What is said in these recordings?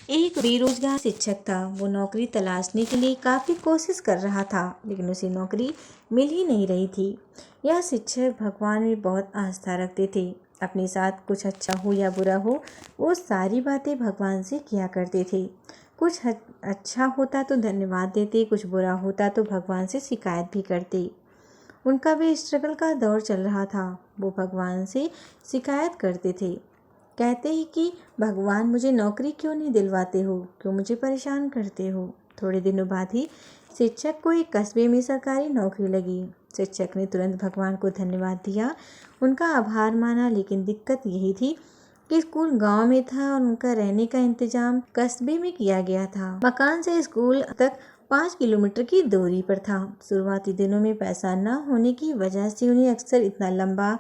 एक बेरोजगार शिक्षक था। वो नौकरी तलाशने के लिए काफ़ी कोशिश कर रहा था, लेकिन उसे नौकरी मिल ही नहीं रही थी। यह शिक्षक भगवान में बहुत आस्था रखते थे। अपने साथ कुछ अच्छा हो या बुरा हो, वो सारी बातें भगवान से किया करते थे। कुछ अच्छा होता तो धन्यवाद देते, कुछ बुरा होता तो भगवान से शिकायत भी करते। उनका भी स्ट्रगल का दौर चल रहा था। वो भगवान से शिकायत करते थे, कहते ही कि भगवान मुझे नौकरी क्यों नहीं दिलवाते हो, क्यों मुझे परेशान करते हो। थोड़े दिनों बाद ही शिक्षक को एक कस्बे में सरकारी नौकरी लगी। शिक्षक ने तुरंत भगवान को धन्यवाद दिया, उनका आभार माना, लेकिन दिक्कत यही थी कि स्कूल गांव में था और उनका रहने का इंतजाम कस्बे में किया गया था। मकान से स्कूल तक 5 किलोमीटर की दूरी पर था। शुरुआती दिनों में पैसा न होने की वजह से उन्हें अक्सर इतना लंबा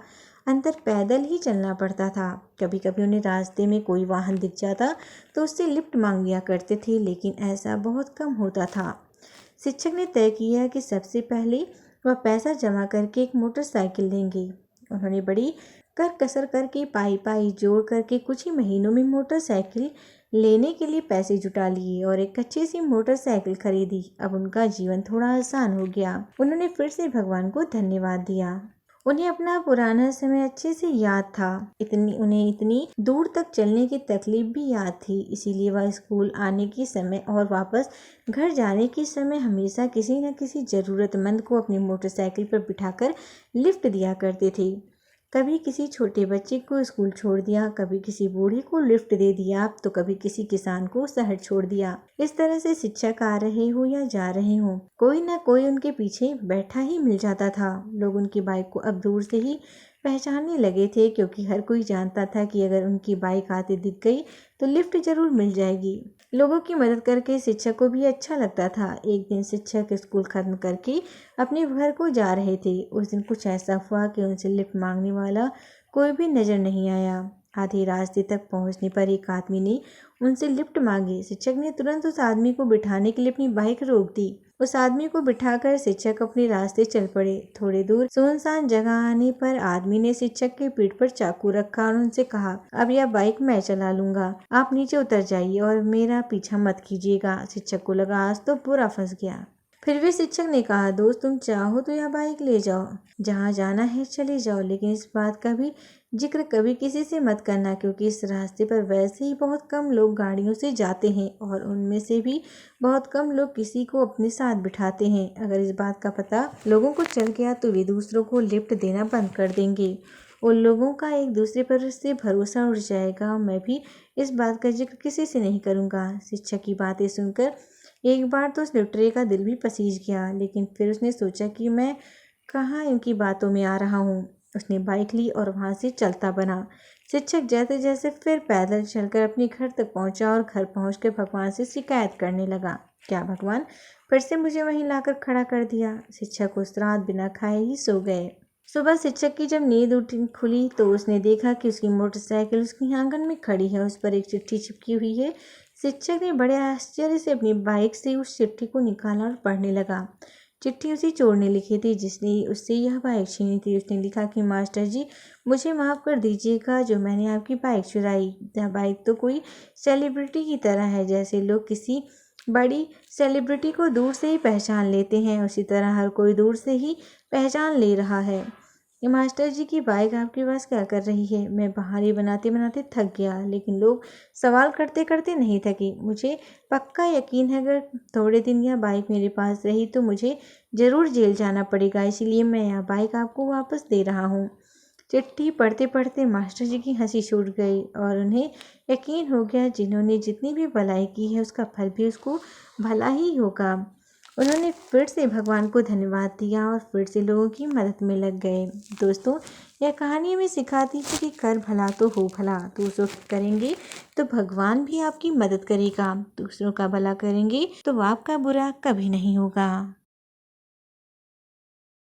अंतर पैदल ही चलना पड़ता था। कभी कभी उन्हें रास्ते में कोई वाहन दिख जाता तो उससे लिफ्ट मांग लिया करते थे, लेकिन ऐसा बहुत कम होता था। शिक्षक ने तय किया कि सबसे पहले वह पैसा जमा करके एक मोटरसाइकिल लेंगे। उन्होंने बड़ी कसर करके पाई जोड़ करके कुछ ही महीनों में मोटरसाइकिल लेने के लिए पैसे जुटा लिए और एक अच्छी सी मोटरसाइकिल खरीदी। अब उनका जीवन थोड़ा आसान हो गया। उन्होंने फिर से भगवान को धन्यवाद दिया। उन्हें अपना पुराना समय अच्छे से याद था। उन्हें इतनी दूर तक चलने की तकलीफ भी याद थी। इसीलिए वह स्कूल आने के समय और वापस घर जाने के समय हमेशा किसी न किसी ज़रूरतमंद को अपनी मोटरसाइकिल पर बिठाकर लिफ्ट दिया करते थे। कभी किसी छोटे बच्चे को स्कूल छोड़ दिया, कभी किसी बूढ़े को लिफ्ट दे दिया, तो कभी किसी किसान को शहर छोड़ दिया। इस तरह से शिक्षक आ रहे हो या जा रहे हो, कोई ना कोई उनके पीछे बैठा ही मिल जाता था। लोग उनकी बाइक को अब दूर से ही पहचानने लगे थे, क्योंकि हर कोई जानता था कि अगर उनकी बाइक आते दिख गई तो लिफ्ट जरूर मिल जाएगी। लोगों की मदद करके शिक्षक को भी अच्छा लगता था। एक दिन शिक्षक स्कूल खत्म करके अपने घर को जा रहे थे। उस दिन कुछ ऐसा हुआ कि उनसे लिफ्ट मांगने वाला कोई भी नजर नहीं आया। आधे रास्ते तक पहुंचने पर एक आदमी ने उनसे लिफ्ट मांगी। शिक्षक ने तुरंत उस आदमी को बिठाने के लिए अपनी बाइक रोक दी। उस आदमी को बिठाकर शिक्षक अपने रास्ते चल पड़े। थोड़ी दूर सुनसान जगह आने पर आदमी ने शिक्षक के पीठ पर चाकू रखा और उनसे कहा, अब यह बाइक मैं चला लूंगा, आप नीचे उतर जाइए और मेरा पीछा मत कीजिएगा। शिक्षक को लगा आज तो पूरा फंस गया। फिर भी शिक्षक ने कहा, दोस्त तुम चाहो तो यह बाइक ले जाओ, जहाँ जाना है चले जाओ, लेकिन इस बात का भी जिक्र कभी किसी से मत करना, क्योंकि इस रास्ते पर वैसे ही बहुत कम लोग गाड़ियों से जाते हैं और उनमें से भी बहुत कम लोग किसी को अपने साथ बिठाते हैं। अगर इस बात का पता लोगों को चल गया तो वे दूसरों को लिफ्ट देना बंद कर देंगे। उन लोगों का एक दूसरे पर से भरोसा उठ जाएगा। मैं भी इस बात का जिक्र किसी से नहीं करूँगा। शिक्षक की बातें सुनकर एक बार तो उस लिफ्टरे का दिल भी पसीज गया, लेकिन फिर उसने सोचा कि मैं कहाँ इनकी बातों में आ रहा हूँ। उसने बाइक ली और वहाँ से चलता बना। शिक्षक जैसे जैसे फिर पैदल चलकर अपने घर तक पहुँचा और घर पहुँचकर भगवान से शिकायत करने लगा, क्या भगवान फिर से मुझे वहीं लाकर खड़ा कर दिया। शिक्षक उस रात बिना खाए ही सो गए। सुबह शिक्षक की जब नींद खुली तो उसने देखा कि उसकी मोटरसाइकिल उसके आंगन में खड़ी है। उस पर एक चिट्ठी चिपकी हुई है। शिक्षक ने बड़े आश्चर्य से अपनी बाइक से उस चिट्ठी को निकाला और पढ़ने लगा। चिट्ठी उसी चोर ने लिखी थी जिसने उससे यह बाइक छीनी थी। उसने लिखा कि मास्टर जी, मुझे माफ़ कर दीजिएगा जो मैंने आपकी बाइक चुराई। यह बाइक तो कोई सेलिब्रिटी की तरह है। जैसे लोग किसी बड़ी सेलिब्रिटी को दूर से ही पहचान लेते हैं, उसी तरह हर कोई दूर से ही पहचान ले रहा है। ये मास्टर जी की बाइक आपके पास क्या कर रही है? मैं बहाने बनाते बनाते थक गया, लेकिन लोग सवाल करते करते नहीं थके। मुझे पक्का यकीन है अगर थोड़े दिन यह बाइक मेरे पास रही तो मुझे ज़रूर जेल जाना पड़ेगा, इसीलिए मैं यह बाइक आपको वापस दे रहा हूँ। चिट्ठी पढ़ते पढ़ते मास्टर जी की हंसी छूट गई और उन्हें यकीन हो गया जिन्होंने जितनी भी भलाई की है उसका फल भी उसको भला ही होगा। उन्होंने फिर से भगवान को धन्यवाद दिया और फिर से लोगों की मदद में लग गए। दोस्तों, यह कहानी हमें सिखाती है कि कर भला तो हो भला। दूसरों की करेंगे तो भगवान भी आपकी मदद करेगा। दूसरों का भला करेंगे तो आपका बुरा कभी नहीं होगा।